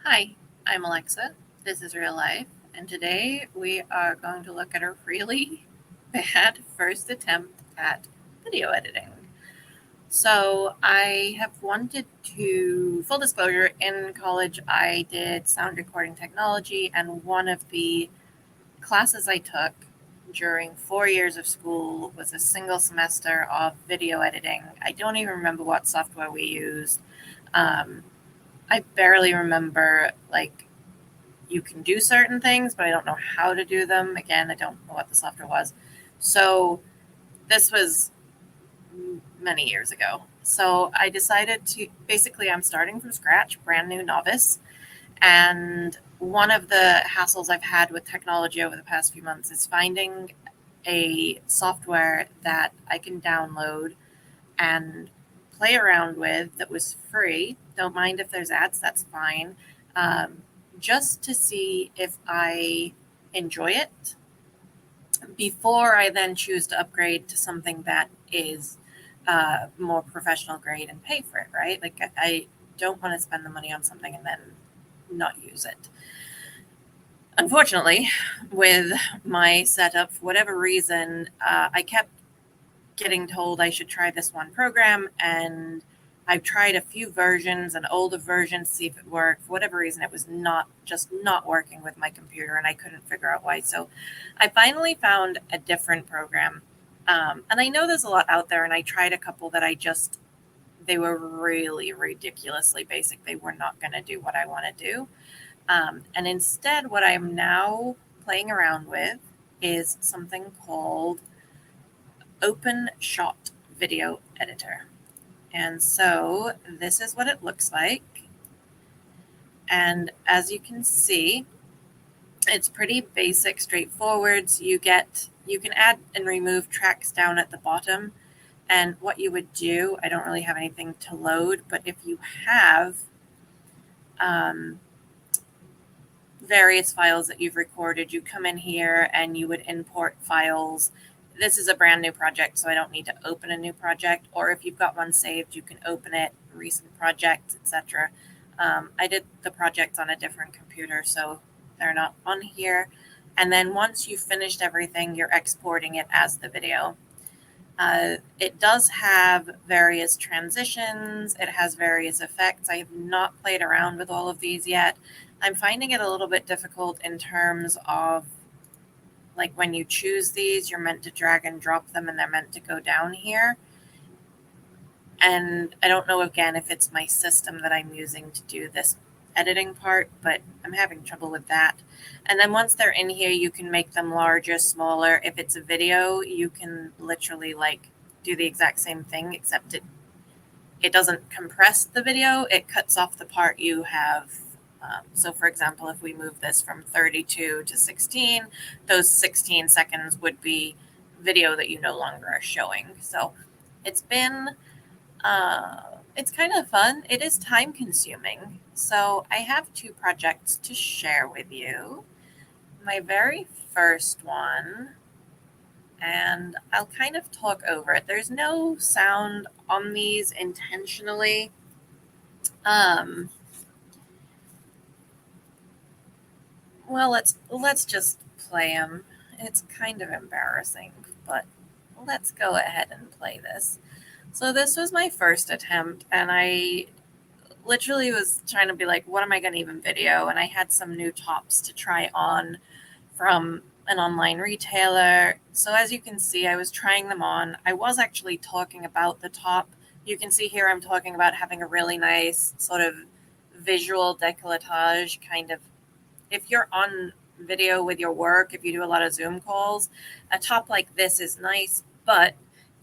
Hi, I'm Alexa. This is real life, and today we are going to look at a really bad first attempt at video editing. So, I have wanted to, full disclosure, in college I did sound recording technology, and one of the classes I took during 4 years of school was a single semester of video editing. I don't even remember what software we used. Um, I barely remember, like, you can do certain things, but I don't know how to do them. Again, I don't know what the software was. So this was many years ago. So I decided to basically, I'm starting from scratch, brand new novice. And one of the hassles I've had with technology over the past few months is finding a software that I can download and play around with that was free. Don't mind if there's ads, that's fine. Um, just to see if I enjoy it before I then choose to upgrade to something that is more professional grade and pay for it, right? Like, I don't want to spend the money on something and then not use it. Unfortunately, with my setup, for whatever reason, I kept getting told I should try this one program, and I've tried a few versions, an older version, to see if it worked. For whatever reason, it was not working with my computer, and I couldn't figure out why. So I finally found a different program. And I know there's a lot out there, and I tried a couple that they were really ridiculously basic. They were not going to do what I want to do. And instead, what I'm now playing around with is something called OpenShot video editor. And so this is what it looks like. And as you can see, it's pretty basic, straightforward. So you can add and remove tracks down at the bottom. And what you would do, I don't really have anything to load, but if you have various files that you've recorded, you come in here and you would import files. This is a brand new project, so I don't need to open a new project. Or if you've got one saved, you can open it, recent projects, etc. I did the projects on a different computer, so they're not on here. And then once you've finished everything, you're exporting it as the video. It does have various transitions. It has various effects. I have not played around with all of these yet. I'm finding it a little bit difficult in terms of, like, when you choose these, you're meant to drag and drop them and they're meant to go down here. And I don't know, again, if it's my system that I'm using to do this editing part, but I'm having trouble with that. And then once they're in here, you can make them larger, smaller. If it's a video, you can literally, like, do the exact same thing, except it doesn't compress the video. It cuts off the part you have. So for example, if we move this from 32 to 16, those 16 seconds would be video that you no longer are showing. So it's been it's kind of fun. It is time consuming. So I have two projects to share with you. My very first one, and I'll kind of talk over it. There's no sound on these intentionally. Well, let's just play them. It's kind of embarrassing, but let's go ahead and play this. So this was my first attempt, and I literally was trying to be like, what am I going to even video? And I had some new tops to try on from an online retailer. So as you can see, I was trying them on. I was actually talking about the top. You can see here I'm talking about having a really nice sort of visual décolletage kind of. If you're on video with your work, if you do a lot of Zoom calls, a top like this is nice, but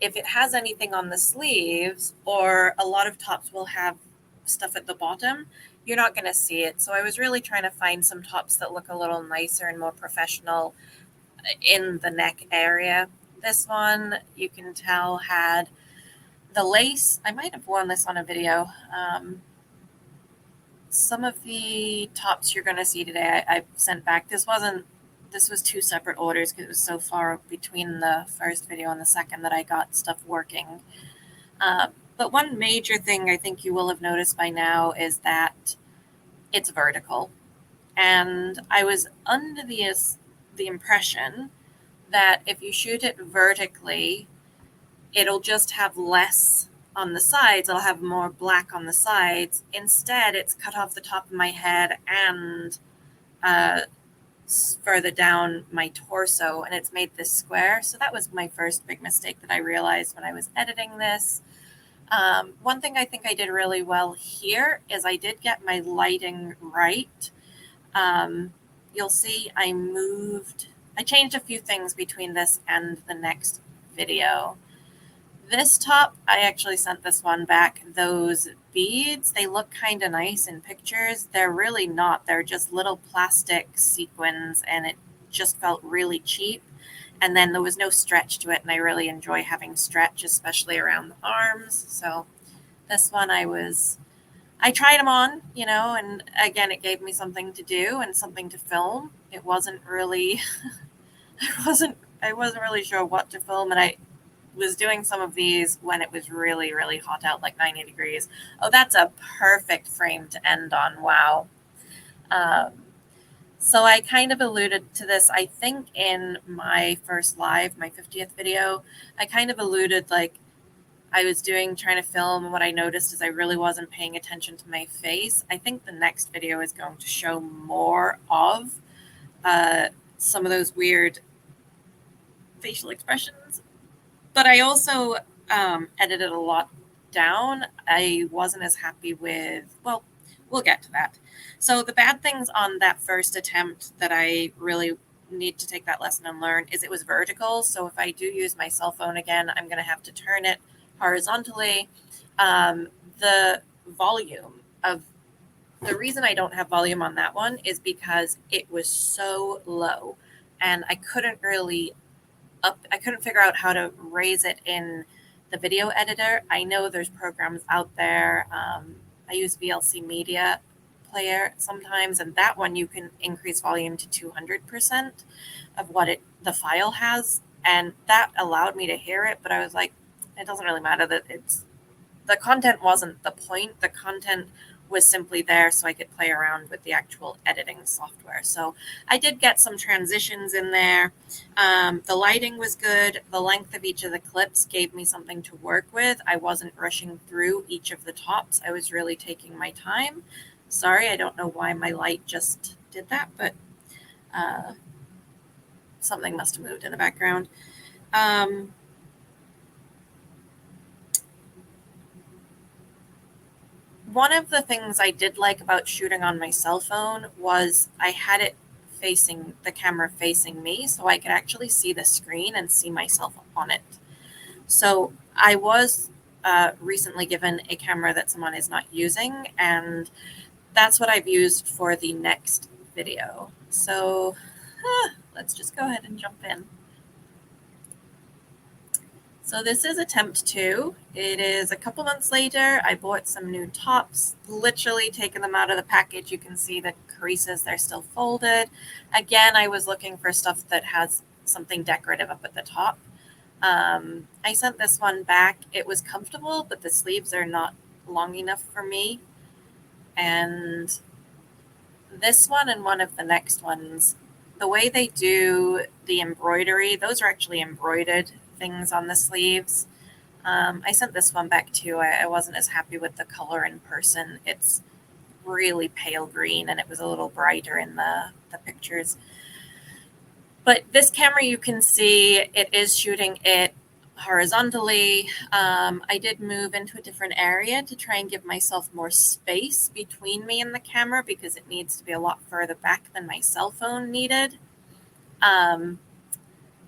if it has anything on the sleeves, or a lot of tops will have stuff at the bottom, you're not going to see it. So I was really trying to find some tops that look a little nicer and more professional in the neck area. This one, you can tell, had the lace. I might have worn this on a video. Some of the tops you're going to see today, I've sent back. This was two separate orders because it was so far between the first video and the second that I got stuff working. But one major thing I think you will have noticed by now is that it's vertical. And I was under the impression that if you shoot it vertically, it'll just have less on the sides. It'll have more black on the sides. Instead, it's cut off the top of my head and further down my torso, and it's made this square. So that was my first big mistake that I realized when I was editing this. One thing I think I did really well here is I did get my lighting right. You'll see I changed a few things between this and the next video. This top, I actually sent this one back. Those beads, they look kind of nice in pictures. They're really not. They're just little plastic sequins, and it just felt really cheap. And then there was no stretch to it, and I really enjoy having stretch, especially around the arms. So this one I tried them on, and again, it gave me something to do and something to film. It wasn't really, I wasn't really sure what to film, and I was doing some of these when it was really, really hot out, like 90 degrees. Oh, that's a perfect frame to end on. Wow. So I kind of alluded to this, I think, in my first live, my 50th video. I kind of alluded, like, I was trying to film, and what I noticed is I really wasn't paying attention to my face. I think the next video is going to show more of some of those weird facial expressions. But I also edited a lot down. I wasn't as happy with, well, we'll get to that. So the bad things on that first attempt that I really need to take that lesson and learn is it was vertical. So if I do use my cell phone again, I'm going to have to turn it horizontally. The reason I don't have volume on that one is because it was so low, and I couldn't figure out how to raise it in the video editor. I know there's programs out there. I use VLC Media Player sometimes, and that one you can increase volume to 200% of what the file has, and that allowed me to hear it. But I was like, it doesn't really matter that the content wasn't the point. The content was simply there so I could play around with the actual editing software. So I did get some transitions in there. The lighting was good. The length of each of the clips gave me something to work with. I wasn't rushing through each of the tops. I was really taking my time. Sorry, I don't know why my light just did that, but something must have moved in the background. One of the things I did like about shooting on my cell phone was I had it the camera facing me, so I could actually see the screen and see myself on it. So I was recently given a camera that someone is not using, and that's what I've used for the next video. So let's just go ahead and jump in. So this is attempt 2. It is a couple months later. I bought some new tops, literally taken them out of the package. You can see the creases, they're still folded. Again, I was looking for stuff that has something decorative up at the top. I sent this one back. It was comfortable, but the sleeves are not long enough for me. And this one and one of the next ones, the way they do the embroidery, those are actually embroidered things on the sleeves. I sent this one back too. I wasn't as happy with the color in person. It's really pale green, and it was a little brighter in the pictures. But this camera, you can see it is shooting it horizontally. I did move into a different area to try and give myself more space between me and the camera because it needs to be a lot further back than my cell phone needed.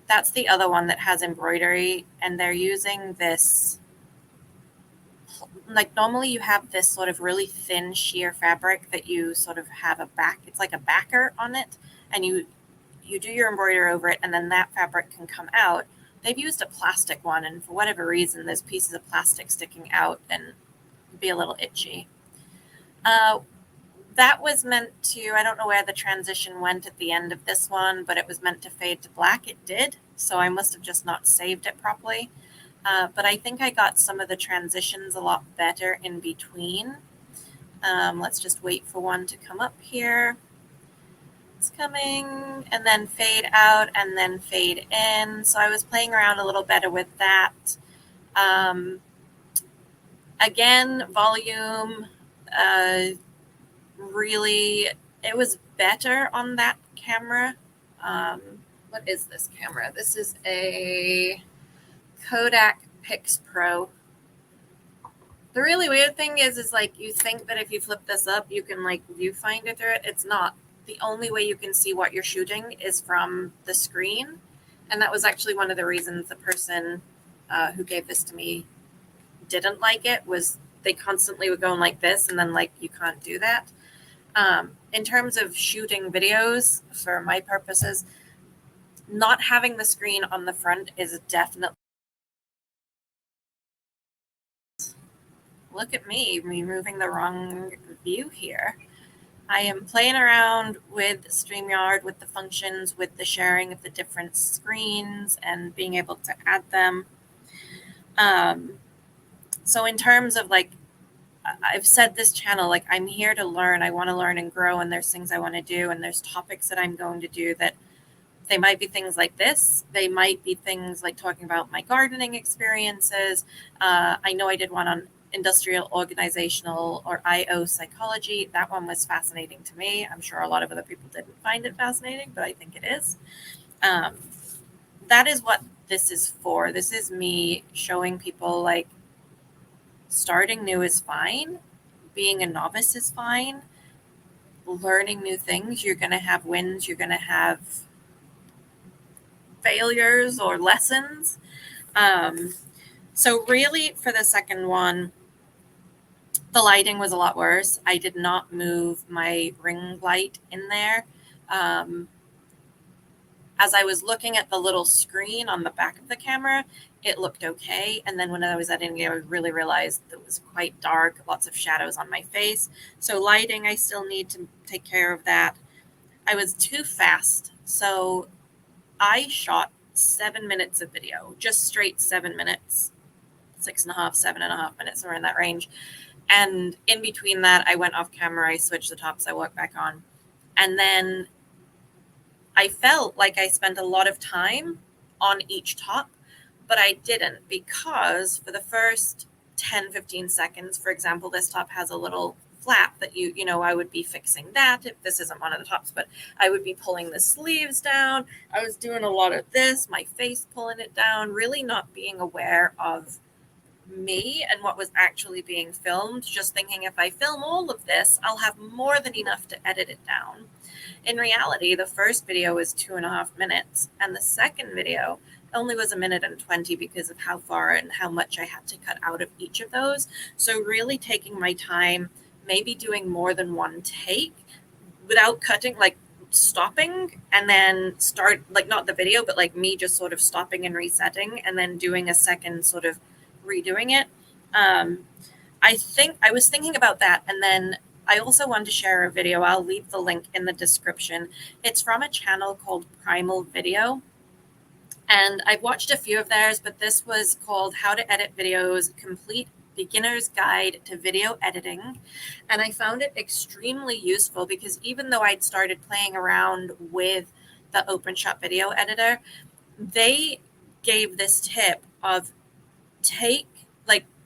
That's the other one that has embroidery, and they're using this, like normally you have this sort of really thin sheer fabric that you sort of have it's like a backer on it, and you do your embroidery over it, and then that fabric can come out. They've used a plastic one, and for whatever reason, there's pieces of plastic sticking out and be a little itchy. That was meant to, I don't know where the transition went at the end of this one, but it was meant to fade to black. It did, so I must have just not saved it properly. But I think I got some of the transitions a lot better in between. Let's just wait for one to come up here. It's coming, and then fade out and then fade in. So I was playing around a little better with that. Again, volume, really, it was better on that camera. What is this camera? This is a Kodak Pix Pro. The really weird thing is like you think that if you flip this up, you can like viewfinder through it. It's not. The only way you can see what you're shooting is from the screen. And that was actually one of the reasons the person who gave this to me didn't like it, was they constantly were going like this, and then like you can't do that. In terms of shooting videos, for my purposes, not having the screen on the front is definitely. Look at me removing the wrong view here. I am playing around with StreamYard, with the functions, with the sharing of the different screens and being able to add them. So in terms of like, I've said this channel, like I'm here to learn. I want to learn and grow, and there's things I want to do, and there's topics that I'm going to do that they might be things like this. They might be things like talking about my gardening experiences. I know I did one on industrial organizational or IO psychology. That one was fascinating to me. I'm sure a lot of other people didn't find it fascinating, but I think it is. That is what this is for. This is me showing people like starting new is fine. Being a novice is fine. Learning new things, you're going to have wins. You're going to have failures or lessons. So really for the second one, the lighting was a lot worse. I did not move my ring light in there. As I was looking at the little screen on the back of the camera, it looked okay. And then when I was editing it, I really realized it was quite dark, lots of shadows on my face. So lighting, I still need to take care of that. I was too fast. So I shot 7 minutes of video, just straight 7 minutes, 6.5, 7.5 minutes, somewhere in that range. And in between that, I went off camera, I switched the tops, I walked back on. And then I felt like I spent a lot of time on each top, but I didn't, because for the first 10, 15 seconds, for example, this top has a little flap that you know, I would be fixing that if this isn't one of the tops, but I would be pulling the sleeves down. I was doing a lot of this, my face pulling it down, really not being aware of me and what was actually being filmed, just thinking if I film all of this, I'll have more than enough to edit it down. In reality, the first video was 2.5 minutes, and the second video only was 1:20 because of how far and how much I had to cut out of each of those. So really taking my time, maybe doing more than one take without cutting, like stopping and then start, like not the video, but like me just sort of stopping and resetting and then doing a second sort of redoing it. I think I was thinking about that, and then I also wanted to share a video. I'll leave the link in the description. It's from a channel called Primal Video, and I've watched a few of theirs, but this was called How to Edit Videos, Complete Beginner's Guide to Video Editing. And I found it extremely useful because even though I'd started playing around with the OpenShot video editor, they gave this tip of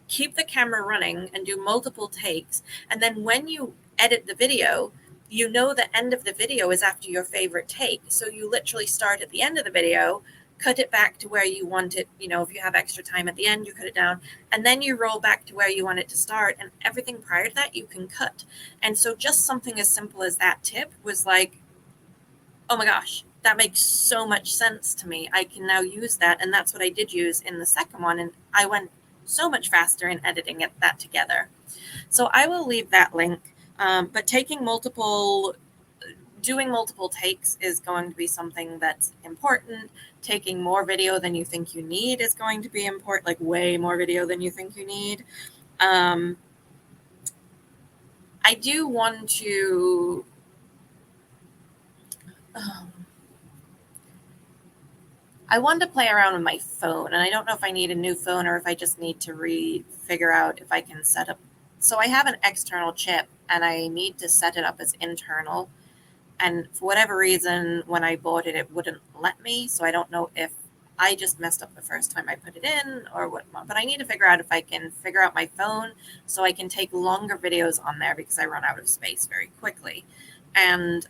keep the camera running and do multiple takes. And then when you edit the video, you know the end of the video is after your favorite take. So you literally start at the end of the video, cut it back to where you want it. You know, if you have extra time at the end, you cut it down, and then you roll back to where you want it to start, and everything prior to that you can cut. And so just something as simple as that tip was like, oh my gosh, that makes so much sense to me. I can now use that. And that's what I did use in the second one. And I went so much faster in editing that together. So I will leave that link. But doing multiple takes is going to be something that's important. Taking more video than you think you need is going to be important, like way more video than you think you need. I do want to... I wanted to play around with my phone, and I don't know if I need a new phone or if I just need to figure out if I can set up. So I have an external chip and I need to set it up as internal. And for whatever reason, when I bought it, it wouldn't let me. So I don't know if I just messed up the first time I put it in or what. But I need to figure out if I can figure out my phone so I can take longer videos on there, because I run out of space very quickly. And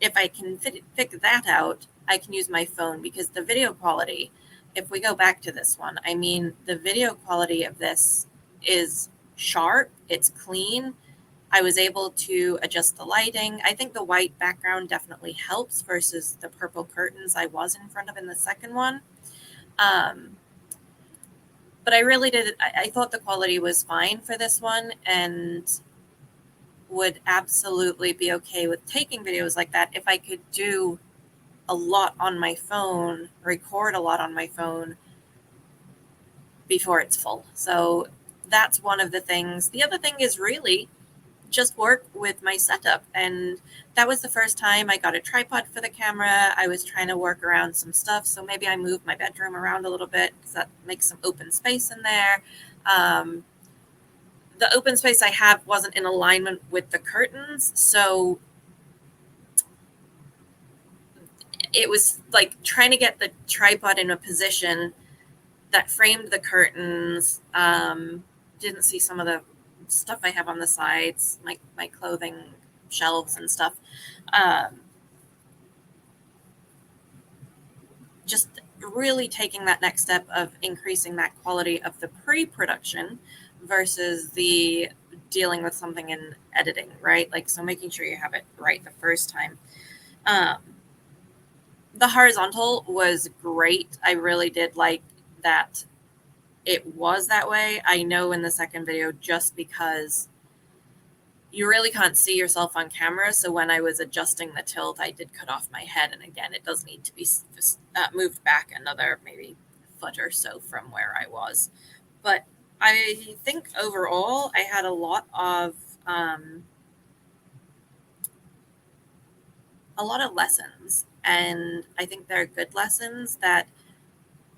if I can figure that out, I can use my phone, because the video quality, if we go back to this one, I mean, the video quality of this is sharp, it's clean. I was able to adjust the lighting. I think the white background definitely helps versus the purple curtains I was in front of in the second one. But I really did, I thought the quality was fine for this one, and would absolutely be okay with taking videos like that if I could do a lot on my phone, record a lot on my phone before it's full. So that's one of the things. The other thing is really just work with my setup. And that was the first time I got a tripod for the camera. I was trying to work around some stuff. So maybe I moved my bedroom around a little bit, because that makes some open space in there. The open space I have wasn't in alignment with the curtains. So it was like trying to get the tripod in a position that framed the curtains. Didn't see some of the stuff I have on the sides, my clothing shelves and stuff. Just really taking that next step of increasing that quality of the pre-production versus the dealing with something in editing, right? Like, so making sure you have it right the first time. The horizontal was great. I really did like that it was that way. I know in the second video, just because you really can't see yourself on camera. So when I was adjusting the tilt, I did cut off my head. And again, it does need to be moved back another maybe foot or so from where I was. But I think overall, I had a lot of lessons. And I think they're good lessons that,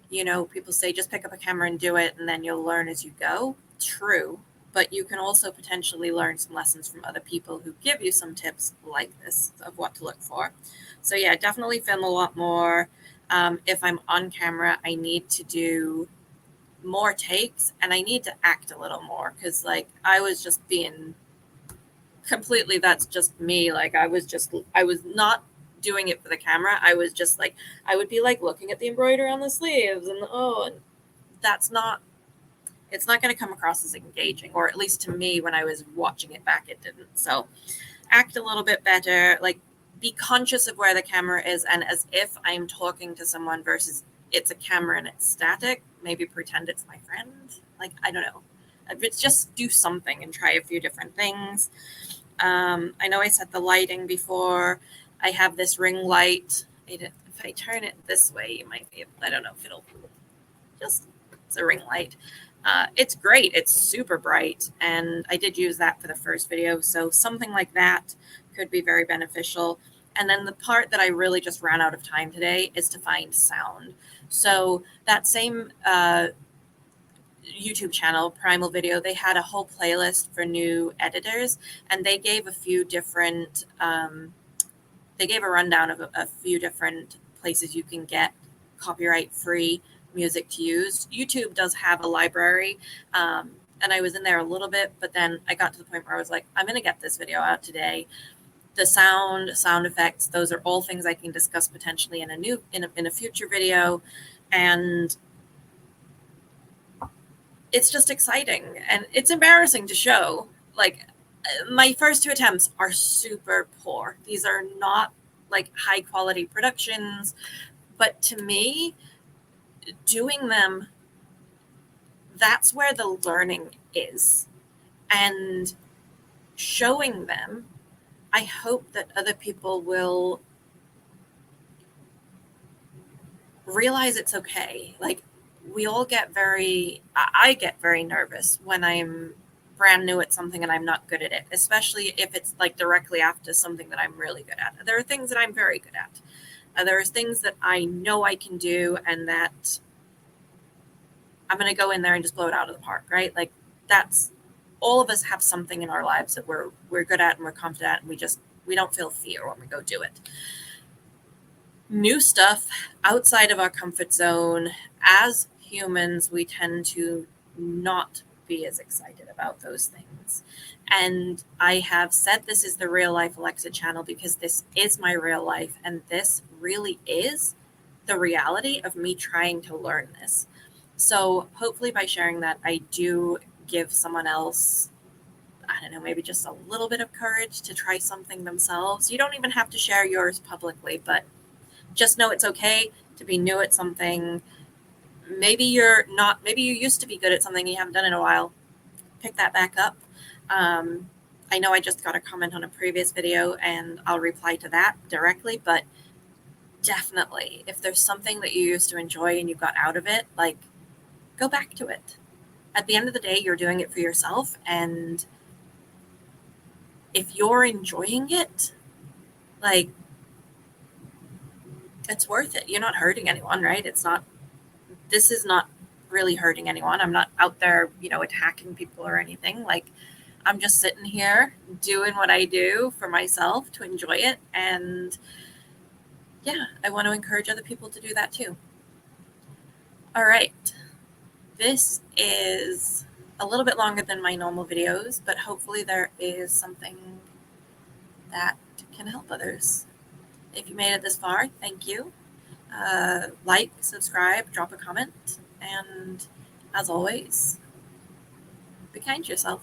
you know, people say just pick up a camera and do it, and then you'll learn as you go. True. But you can also potentially learn some lessons from other people who give you some tips like this of what to look for. So yeah, definitely film a lot more. If I'm on camera, I need to do more takes, and I need to act a little more, because like I was just being completely, that's just me. Like I was not doing it for the camera. I was just like, I would be like looking at the embroidery on the sleeves, and that's not, it's not going to come across as engaging, or at least to me when I was watching it back, it didn't. So act a little bit better, like be conscious of where the camera is, and as if I'm talking to someone versus it's a camera and it's static, maybe pretend it's my friend. Like, I don't know. It's just do something and try a few different things. I know I said the lighting before. I have this ring light. If I turn it this way, you might be able, I don't know if it'll just, it's a ring light. It's great. It's super bright. And I did use that for the first video. So something like that could be very beneficial. And then the part that I really just ran out of time today is to find sound. So that same YouTube channel, Primal Video, they had a whole playlist for new editors, and they gave a few different, they gave a rundown of a few different places you can get copyright-free music to use. YouTube does have a library, and I was in there a little bit, but then I got to the point where I was like, I'm going to get this video out today. The sound effects, those are all things I can discuss potentially in a future video. And it's just exciting, and it's embarrassing to show. Like, my first two attempts are super poor. These are not like high quality productions, but to me, doing them, that's where the learning is. And showing them, I hope that other people will realize it's okay. Like, we all get I get very nervous when I'm brand new at something and I'm not good at it, especially if it's like directly after something that I'm really good at. There are things that I'm very good at. There's things that I know I can do, and that I'm going to go in there and just blow it out of the park, right? Like, that's all of us have something in our lives that we're good at and we're confident at, and we don't feel fear when we go do it. New stuff outside of our comfort zone, as humans, we tend to not be as excited about those things. And I have said this is the Real Life Alexa channel because this is my real life, and this really is the reality of me trying to learn this. So hopefully by sharing that, I do give someone else, I don't know, maybe just a little bit of courage to try something themselves. You don't even have to share yours publicly, but just know it's okay to be new at something. Maybe you used to be good at something you haven't done in a while. Pick that back up. I know I just got a comment on a previous video and I'll reply to that directly, but definitely if there's something that you used to enjoy and you got out of it, like, go back to it. At the end of the day, you're doing it for yourself, and if you're enjoying it, like, it's worth it. You're not hurting anyone, right? This is not really hurting anyone. I'm not out there, attacking people or anything. Like, I'm just sitting here doing what I do for myself to enjoy it. And yeah, I want to encourage other people to do that too. All right. This is a little bit longer than my normal videos, but hopefully there is something that can help others. If you made it this far, thank you. Like, subscribe, drop a comment, and as always, be kind to yourself.